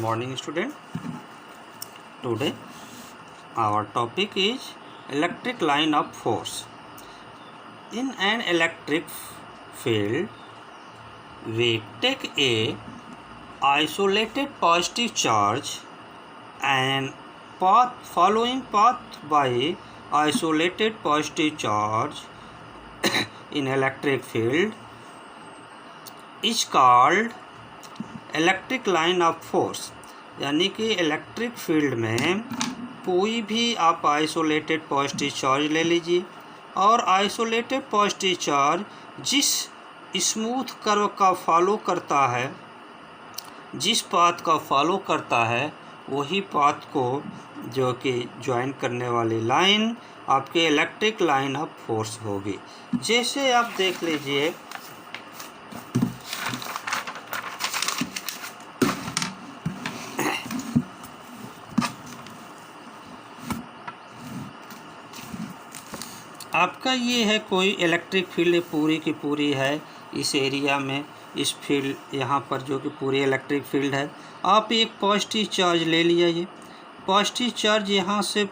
Morning student. Today our topic is electric line of force. In an electric field, we take a isolated positive charge and following path by isolated positive charge in electric field is called electric line of force. यानी कि electric field में कोई भी आप isolated positive charge ले लीजिए और isolated positive charge जिस स्मूथ कर्व का फॉलो करता है, जिस पाथ का फॉलो करता है, वही पाथ को जो कि ज्वाइन करने वाली लाइन आपके इलेक्ट्रिक लाइन ऑफ फोर्स होगी। जैसे आप देख लीजिए आपका ये है कोई इलेक्ट्रिक फील्ड पूरी की पूरी है इस एरिया में, इस फील्ड यहाँ पर जो कि पूरी इलेक्ट्रिक फील्ड है। आप एक पॉजिटिव चार्ज ले लिया, ये पॉजिटिव चार्ज यहाँ से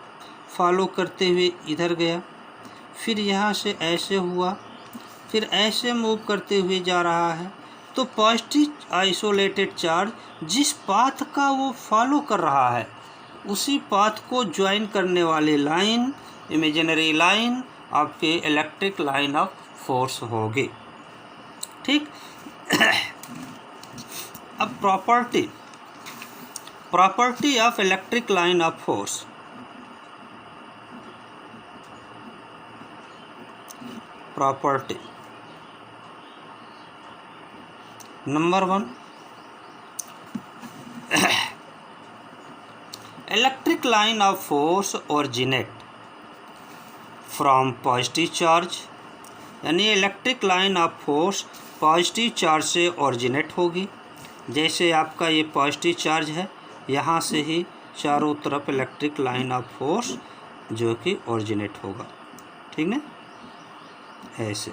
फॉलो करते हुए इधर गया, फिर यहाँ से ऐसे हुआ, फिर ऐसे मूव करते हुए जा रहा है। तो पॉजिटिव आइसोलेटेड चार्ज जिस पाथ का वो फॉलो कर रहा है उसी पाथ को ज्वाइन करने वाली लाइन, इमेजिनरी लाइन आपके इलेक्ट्रिक लाइन ऑफ फोर्स होगी। ठीक। अब property of electric line of force. Property number 1, electric line of force originate from positive charge. यानी electric line of force positive charge से originate होगी। जैसे आपका ये पॉजिटिव चार्ज है, यहाँ से ही चारों तरफ इलेक्ट्रिक लाइन ऑफ फोर्स जो कि ओरिजिनेट होगा। ठीक है, ऐसे।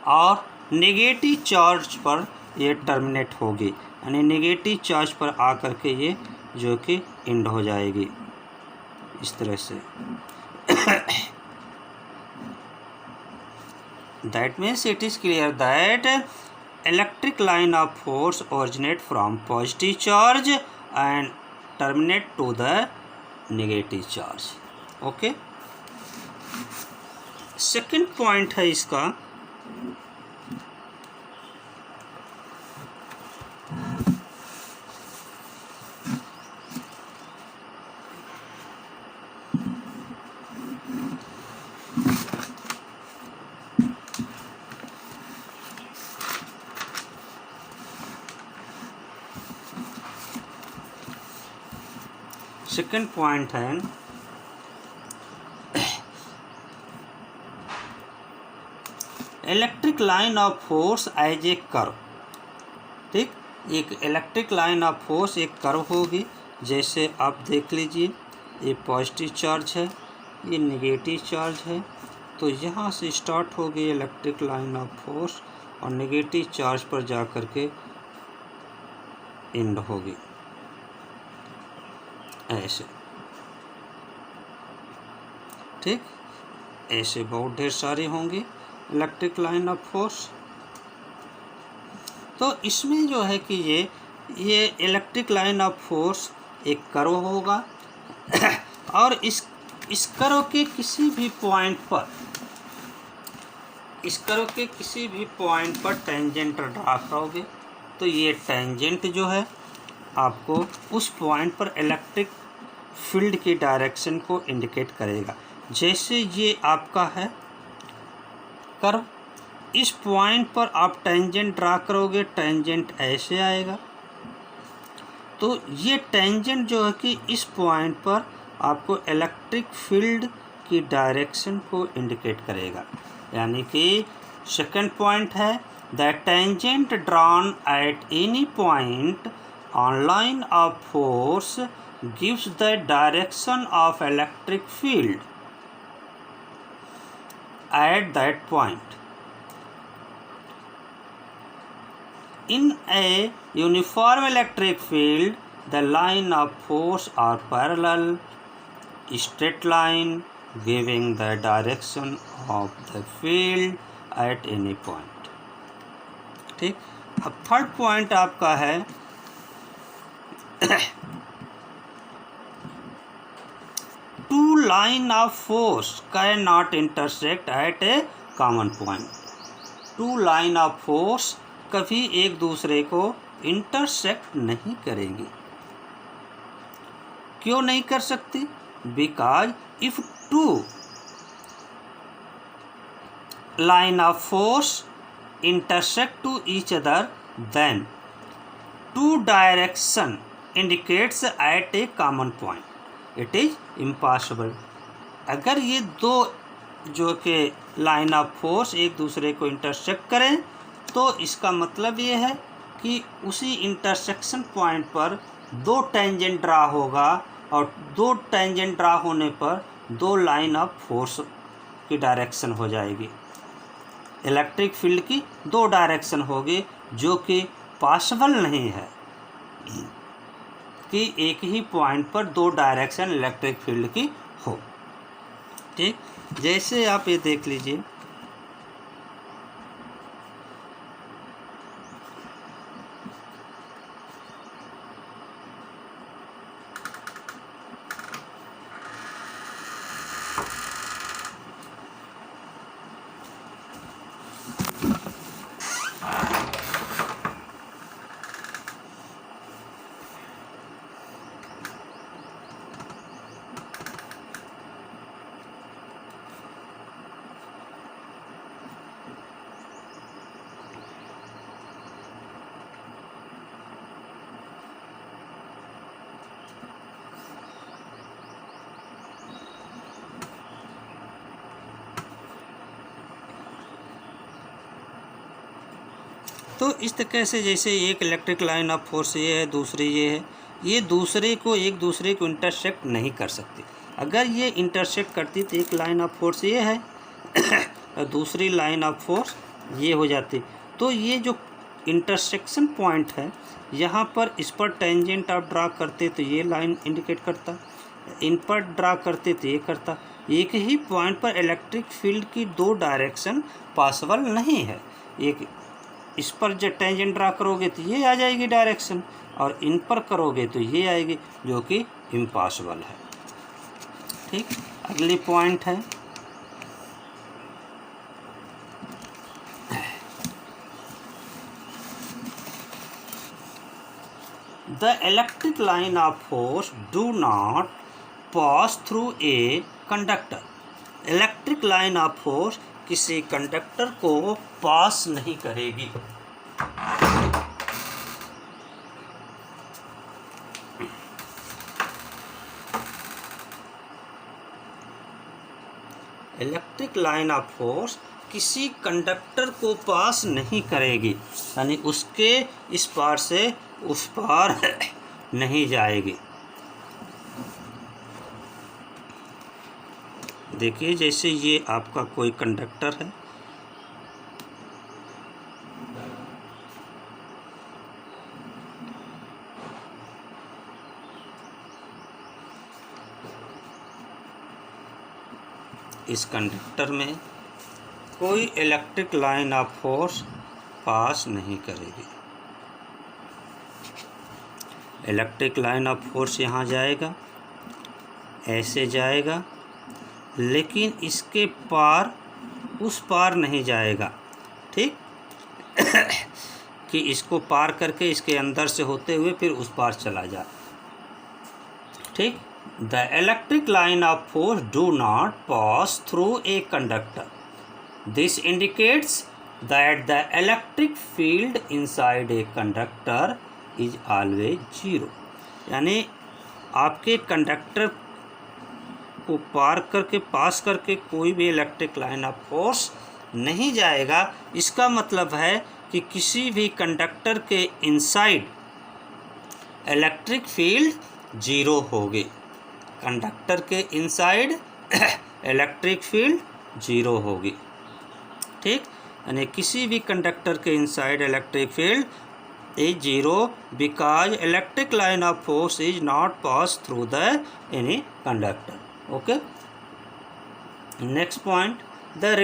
और नेगेटिव चार्ज पर ये टर्मिनेट होगी, यानी नेगेटिव चार्ज पर आकर के ये जो कि एंड हो जाएगी इस तरह से। That means it is clear that electric line of force originate from positive charge and terminate to the negative charge. Okay. Second point है इसका, सेकेंड पॉइंट है electric line of force as a curve. ठीक, एक electric line of force एक curve होगी। जैसे आप देख लीजिए, ये पॉजिटिव चार्ज है, ये नेगेटिव चार्ज है, तो यहाँ से स्टार्ट होगी इलेक्ट्रिक लाइन ऑफ फोर्स और नेगेटिव चार्ज पर जा कर के एंड होगी ऐसे। ठीक, ऐसे बहुत ढेर सारी होंगी इलेक्ट्रिक लाइन ऑफ फोर्स। तो इसमें जो है कि ये इलेक्ट्रिक लाइन ऑफ फोर्स एक कर्व होगा और इस कर्व के किसी भी पॉइंट पर, इस कर्व के किसी भी पॉइंट पर टेंजेंट ड्रा करोगे तो ये टेंजेंट जो है आपको उस पॉइंट पर इलेक्ट्रिक फील्ड की डायरेक्शन को इंडिकेट करेगा। जैसे ये आपका है कर्व, इस पॉइंट पर आप टेंजेंट ड्रा करोगे, टेंजेंट ऐसे आएगा, तो ये टेंजेंट जो है कि इस पॉइंट पर आपको इलेक्ट्रिक फील्ड की डायरेक्शन को इंडिकेट करेगा। यानी कि सेकंड पॉइंट है the tangent drawn at any point on line of force gives the direction of electric field at that point. In a uniform electric field, the line of force are parallel, straight line, giving the direction of the field at any point. ठीक, अब third point आपका है two line of force can not intersect at a common point. Two line of force कभी एक दूसरे को intersect नहीं करेंगी. क्यों नहीं कर सकती? Because if two line of force intersect to each other, then two direction indicates at a common point. It is impossible. अगर ये दो जो कि लाइन ऑफ फोर्स एक दूसरे को इंटरसेक्ट करें तो इसका मतलब ये है कि उसी इंटरसेक्शन पॉइंट पर दो टेंजेंट ड्रा होगा और दो टेंजेंट ड्रा होने पर दो लाइन ऑफ फोर्स की डायरेक्शन हो जाएगी. इलेक्ट्रिक फील्ड की दो डायरेक्शन होगी जो कि पॉसिबल नहीं है कि एक ही पॉइंट पर दो डायरेक्शन इलेक्ट्रिक फील्ड की हो. ठीक, जैसे आप ये देख लीजिए, तो इस तरह से जैसे एक इलेक्ट्रिक लाइन ऑफ फोर्स ये है, दूसरी ये है, ये दूसरे को एक दूसरे को इंटरसेक्ट नहीं कर सकती. अगर ये इंटरसेक्ट करती तो एक लाइन ऑफ फोर्स ये है और दूसरी लाइन ऑफ फोर्स ये हो जाती. तो ये जो इंटरसेक्शन पॉइंट है यहाँ पर इस पर टेंजेंट आप ड्रा करते तो ये लाइन इंडिकेट करता, इन पर ड्रा करते तो ये करता. एक ही पॉइंट पर इलेक्ट्रिक फील्ड की दो डायरेक्शन पॉसिबल नहीं है. एक इस पर जो टेंजेंट ड्रा करोगे तो ये आ जाएगी डायरेक्शन और इन पर करोगे तो ये आएगी, जो कि इम्पॉसिबल है. ठीक, अगली पॉइंट है the electric line of force do not pass through a conductor. Electric line of force किसी कंडक्टर को पास नहीं करेगी. इलेक्ट्रिक लाइन ऑफ फोर्स किसी कंडक्टर को पास नहीं करेगी, यानी उसके इस पार से उस पार नहीं जाएगी. देखिए जैसे ये आपका कोई कंडक्टर है, इस कंडक्टर में कोई electric line of force pass नहीं करेगी. इलेक्ट्रिक लाइन ऑफ फोर्स यहाँ जाएगा, ऐसे जाएगा, लेकिन इसके पार उस पार नहीं जाएगा. ठीक कि इसको पार करके इसके अंदर से होते हुए फिर उस पार चला जाए. ठीक, the electric line of force do not pass through a conductor. This indicates that the electric field inside a conductor is always zero. यानी आपके कंडक्टर को पार करके पास करके कोई भी इलेक्ट्रिक लाइन ऑफ फोर्स नहीं जाएगा. इसका मतलब है कि किसी भी कंडक्टर के इनसाइड इलेक्ट्रिक फील्ड जीरो होगी. कंडक्टर के इनसाइड इलेक्ट्रिक फील्ड जीरो होगी. ठीक, यानी किसी भी कंडक्टर के inside electric field is zero because electric line of force is not passed through the any conductor. Okay. Next point, the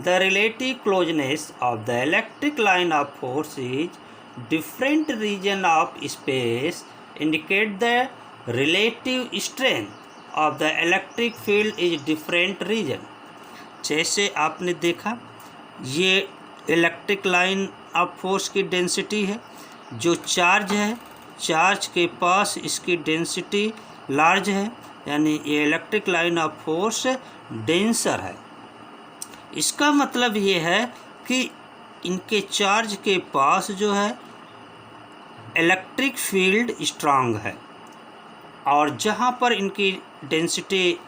relative closeness of the electric line of force is different region of space indicate the relative strength of the electric field is different region. जैसे आपने देखा, ये electric line of force की density है, जो charge है, charge के पास इसकी डेंसिटी लार्ज है, यानी ये electric line of force denser है। इसका मतलब ये है कि इनके चार्ज के पास जो है इलेक्ट्रिक फील्ड स्ट्रांग है, और जहाँ पर इनकी डेंसिटी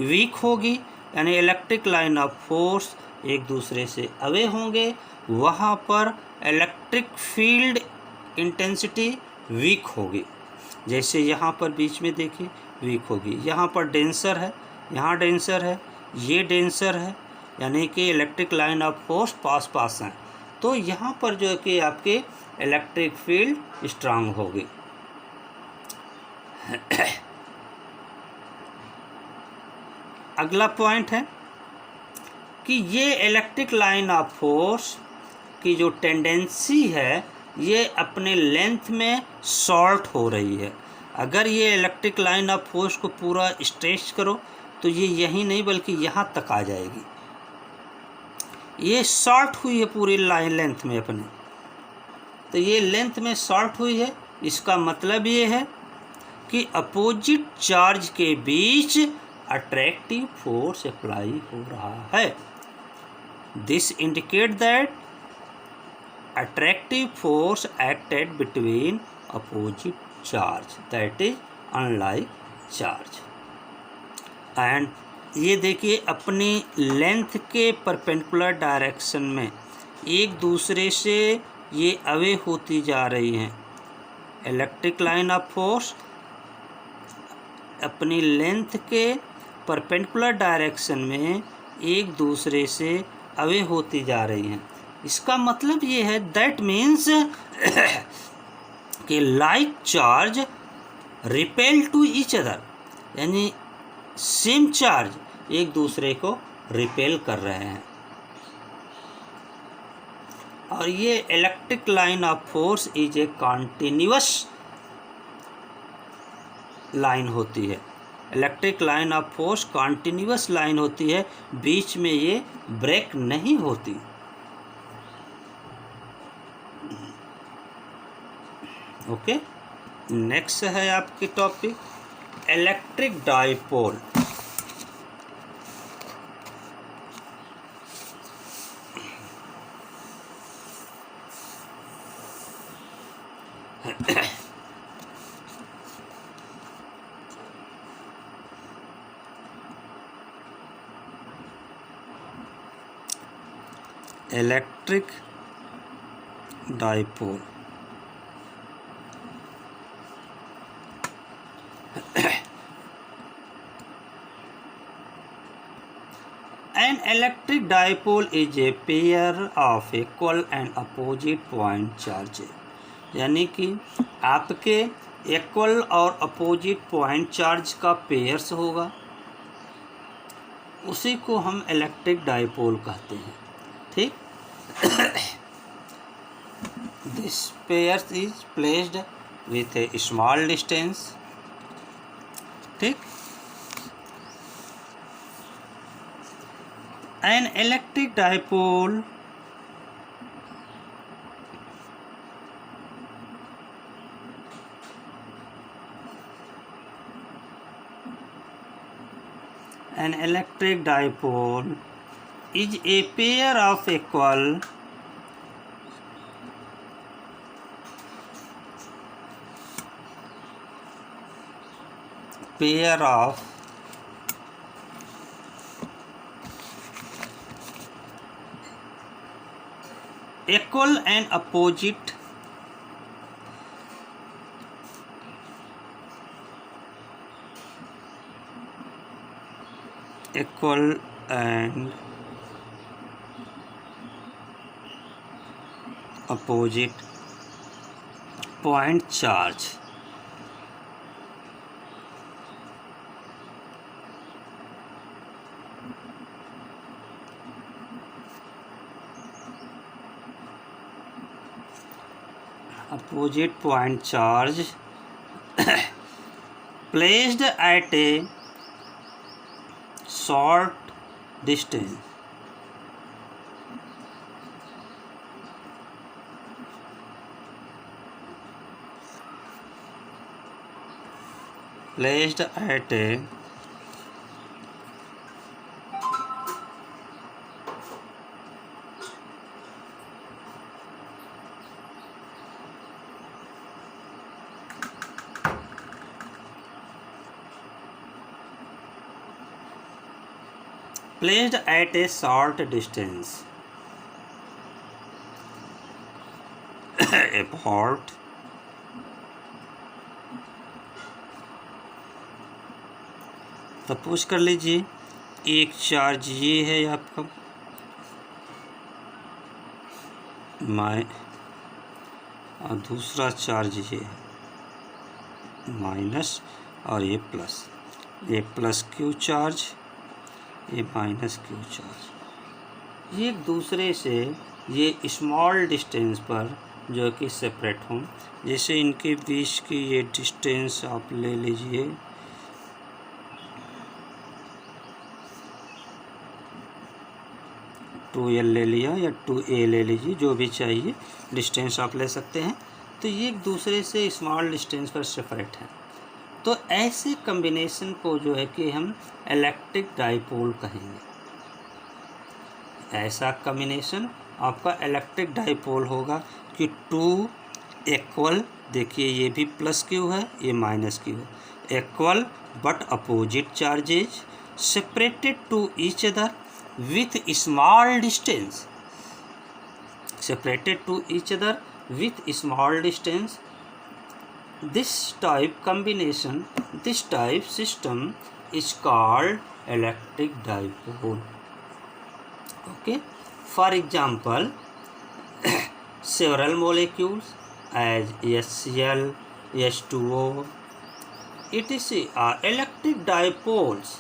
वीक होगी, यानी इलेक्ट्रिक लाइन ऑफ फोर्स एक दूसरे से अवे होंगे, वहाँ पर इलेक्ट्रिक फील्ड इंटेंसिटी वीक होगी। जैसे यहाँ पर बीच में देखिए वीक होगी, यहाँ पर डेंसर है, यहाँ डेंसर है, ये डेंसर है, यानी कि electric line of force pass हैं, तो यहाँ पर जो है कि आपके इलेक्ट्रिक फील्ड स्ट्रांग होगी। अगला पॉइंट है कि ये इलेक्ट्रिक लाइन ऑफ फोर्स की जो टेंडेंसी है, ये अपने लेंथ में शॉर्ट हो रही है। अगर ये इलेक्ट्रिक लाइन ऑफ फोर्स को पूरा स्ट्रेच करो तो ये यहीं नहीं बल्कि यहाँ तक आ जाएगी। ये शॉर्ट हुई है पूरी लाइन लेंथ में अपने, तो ये लेंथ में शॉर्ट हुई है। इसका मतलब ये है कि अपोजिट चार्ज के बीच अट्रैक्टिव फोर्स अप्लाई हो रहा है। This indicate that attractive force acted between opposite charge, that is unlike charge. And ये देखिए अपनी लेंथ के परपेंडिकुलर डायरेक्शन में एक दूसरे से ये अवे होती जा रही हैं। इलेक्ट्रिक लाइन ऑफ फोर्स अपनी लेंथ के परपेंडिकुलर डायरेक्शन में एक दूसरे से अवे होती जा रही हैं। इसका मतलब ये है, दैट मीन्स कि like charge repel to each other, यानी सेम चार्ज एक दूसरे को रिपेल कर रहे हैं। और ये electric line of force is a continuous line होती है। Electric line of force continuous line होती है, बीच में ये ब्रेक नहीं होती। ओके, नेक्स्ट है आपकी topic electric dipole. Electric dipole An electric dipole is a pair of equal and opposite point charges, यानी कि आपके इक्वल और अपोजिट पॉइंट चार्ज का पेयर्स होगा, उसी को हम इलेक्ट्रिक डाइपोल कहते हैं। ठीक, this pairs is placed with A small distance. ठीक, an electric dipole is a pair of equal equal and opposite opposite point charge. Opposite point charge placed at a short distance. Placed at a short distance apart. Suppose कर लीजिए एक charge ये है आपका और दूसरा charge ये है माइनस और ये प्लस, ये प्लस क्यू चार्ज, ये माइनस क्यू चार्ज, ये एक दूसरे से ये स्मॉल डिस्टेंस पर जो कि सेपरेट हों। जैसे इनके बीच की ये डिस्टेंस आप ले लीजिए 2L ले लिया या 2A ले लीजिए, जो भी चाहिए डिस्टेंस आप ले सकते हैं। तो ये एक दूसरे से स्मॉल डिस्टेंस पर सेपरेट है। तो ऐसे कम्बिनेशन को जो है कि हम इलेक्ट्रिक डाइपोल कहेंगे। ऐसा कम्बिनेशन आपका इलेक्ट्रिक डाइपोल होगा कि 2 इक्वल, देखिए ये भी प्लस क्यू है, ये माइनस क्यू है, equal but opposite charges separated to each other with small distance, separated to each other with small distance. This type combination, this type system is called electric dipole. Okay, for example several molecules as HCl, H2O, etc. are electric dipoles.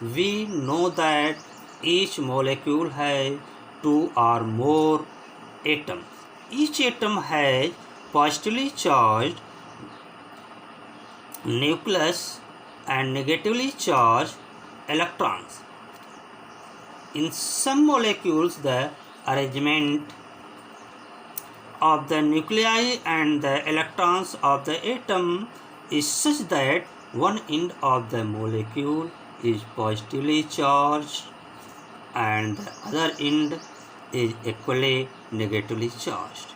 We know that each molecule has 2 or more atoms. Each atom has positively charged nucleus and negatively charged electrons. In some molecules, the arrangement of the nuclei and the electrons of the atom is such that one end of the molecule is positively charged and the other end is equally negatively charged.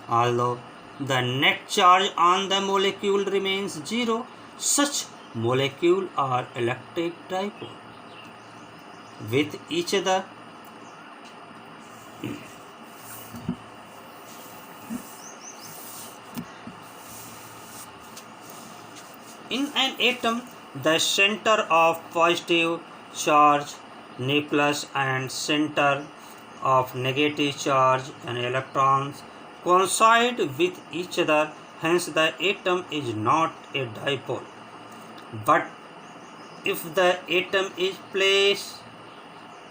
Although the net charge on the molecule remains zero, such molecules are electric dipole with each other. In an atom, the center of positive charge nucleus and center of negative charge and electrons coincide with each other, hence the atom is not a dipole. But if the atom is placed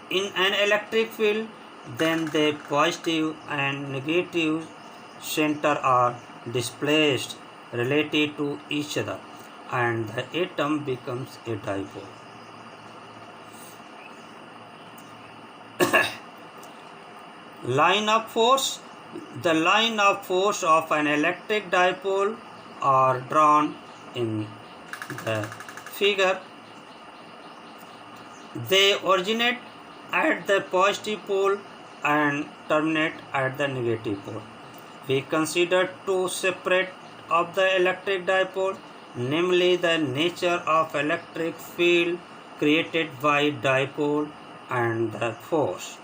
in an electric field, then the positive and negative center are displaced relative to each other and the atom becomes a dipole. Line of force. The line of force of an electric dipole are drawn in the figure. They originate at the positive pole and terminate at the negative pole. We consider two separate of the electric dipole, namely the nature of electric field created by dipole and the force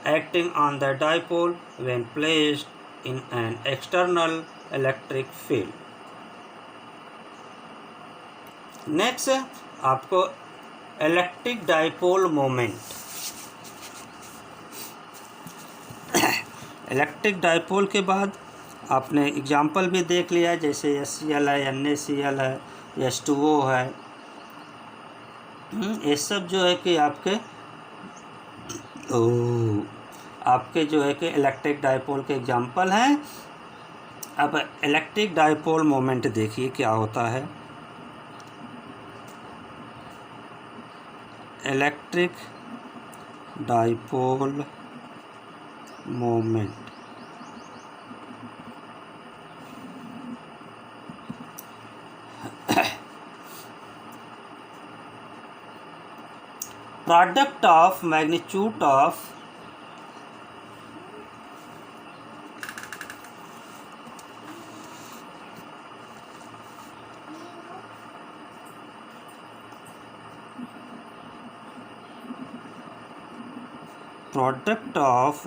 acting on the dipole when placed in an external electric field. Next आपको electric dipole moment electric dipole के बाद आपने example भी देख लिया, जैसे HCl है, NaCl है, H2O है। ये सब जो है कि आपके जो है कि इलेक्ट्रिक डाइपोल के एग्जाम्पल हैं। अब इलेक्ट्रिक डाइपोल मोमेंट देखिए क्या होता है। Electric dipole moment product of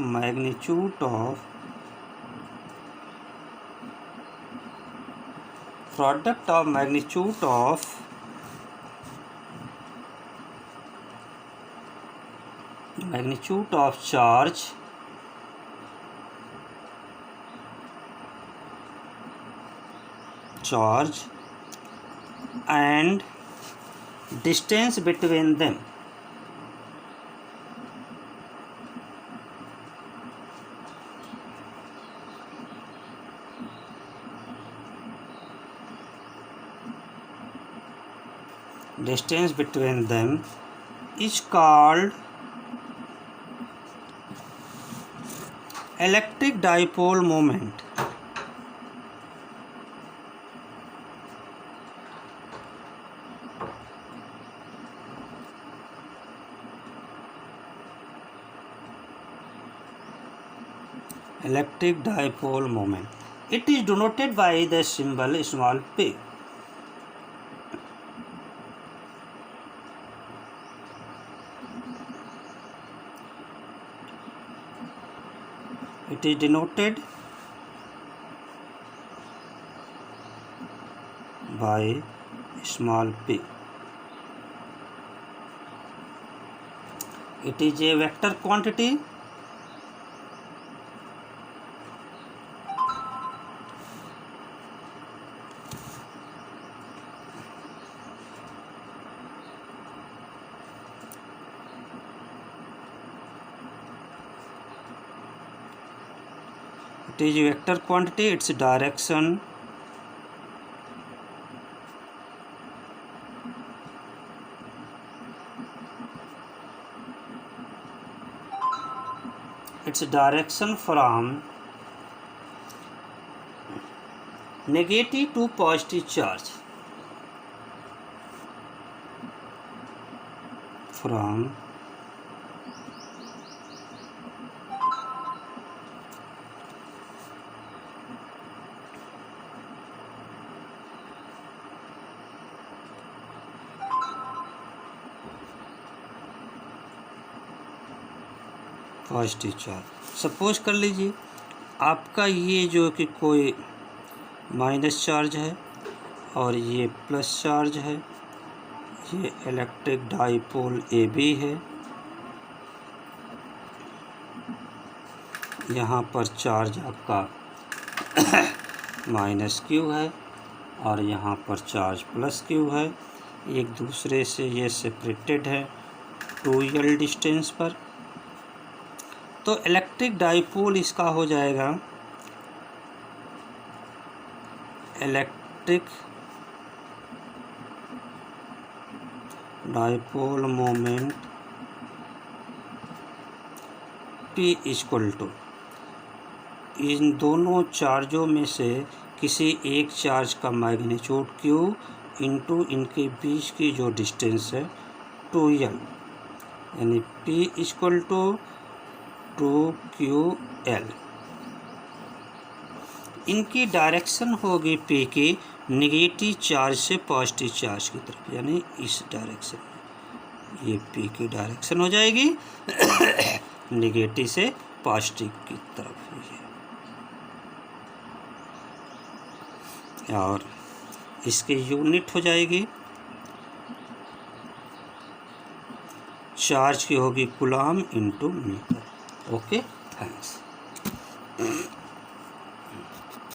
magnitude of magnitude of charge and distance between them. Distance between them is called electric dipole moment. Electric dipole moment. It is denoted by the symbol small p. It is denoted by small p. It is a vector quantity its direction from negative to positive charge. From positive charge. Suppose कर लीजिए आपका ये जो कि कोई minus charge है और ये प्लस चार्ज है, ये इलेक्ट्रिक डाइपोल AB है, यहाँ पर चार्ज आपका -Q है और यहाँ पर चार्ज +Q है। एक दूसरे से ये सेपरेटेड है 2L डिस्टेंस पर। तो इलेक्ट्रिक डाइपोल इसका हो जाएगा इलेक्ट्रिक डाइपोल मोमेंट P = इन दोनों चार्जों में से किसी एक चार्ज का मैग्नीट्यूड Q इंटू इनके बीच की जो डिस्टेंस है 2L, यानी P = 2QL। इनकी डायरेक्शन होगी P की निगेटिव चार्ज से पॉजिटिव चार्ज की तरफ, यानी इस डायरेक्शन में ये P की डायरेक्शन हो जाएगी निगेटिव से पॉजिटिव की तरफ ये, और इसकी यूनिट हो जाएगी चार्ज की होगी कूलम × मीटर। Okay, thanks.